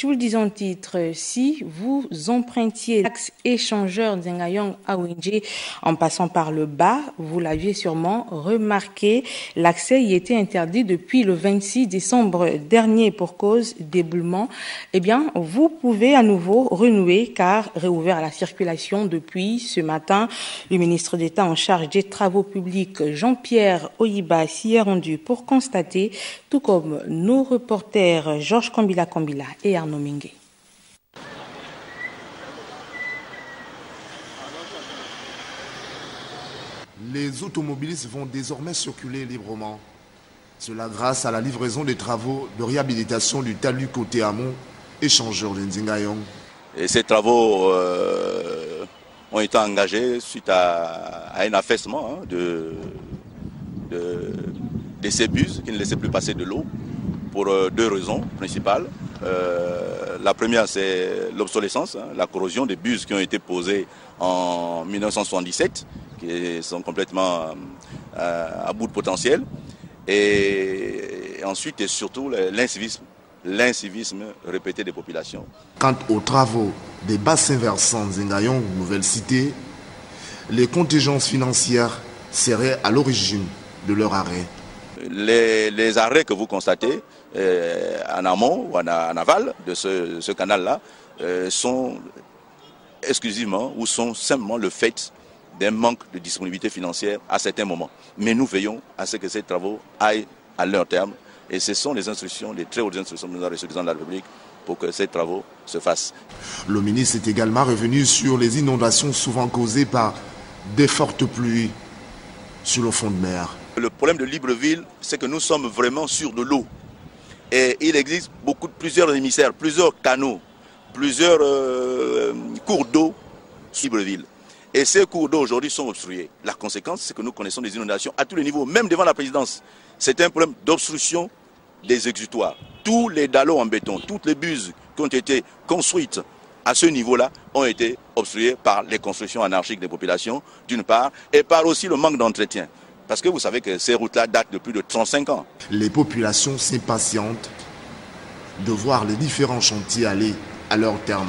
Je vous le dis en titre, si vous empruntiez l'axe échangeur Zengayong à Wenje en passant par le bas, vous l'aviez sûrement remarqué, l'accès y était interdit depuis le 26 décembre dernier pour cause d'éboulement. Eh bien, vous pouvez à nouveau renouer car réouvert à la circulation depuis ce matin. Le ministre d'État en charge des travaux publics, Jean-Pierre Oyiba, s'y est rendu pour constater, tout comme nos reporters Georges Kambila et Arnaud Mingue. Les automobilistes vont désormais circuler librement. Cela grâce à la livraison des travaux de réhabilitation du talus côté amont, échangeur de Zengayong. Et ces travaux ont été engagés suite à un affaissement de ces bus qui ne laissaient plus passer de l'eau pour deux raisons principales. La première, c'est l'obsolescence, la corrosion des bus qui ont été posés en 1977, qui sont complètement à bout de potentiel. Et ensuite, et surtout, l'incivisme répété des populations. Quant aux travaux des bassins versants Zengayong, nouvelle cité, les contingences financières seraient à l'origine de leur arrêt. Les arrêts que vous constatez en amont ou en aval de ce canal-là sont exclusivement ou sont simplement le fait d'un manque de disponibilité financière à certains moments. Mais nous veillons à ce que ces travaux aillent à leur terme et ce sont les instructions, les très hautes instructions de notre président de la République pour que ces travaux se fassent. Le ministre est également revenu sur les inondations souvent causées par des fortes pluies sur le fond de mer. Le problème de Libreville, c'est que nous sommes vraiment sur de l'eau. Et il existe plusieurs émissaires, plusieurs canaux, plusieurs cours d'eau sur Libreville. Et ces cours d'eau aujourd'hui sont obstrués. La conséquence, c'est que nous connaissons des inondations à tous les niveaux, même devant la présidence. C'est un problème d'obstruction des exutoires. Tous les dallots en béton, toutes les buses qui ont été construites à ce niveau-là ont été obstruées par les constructions anarchiques des populations, d'une part, et par aussi le manque d'entretien. Parce que vous savez que ces routes-là datent de plus de 35 ans. Les populations s'impatientent de voir les différents chantiers aller à leur terme.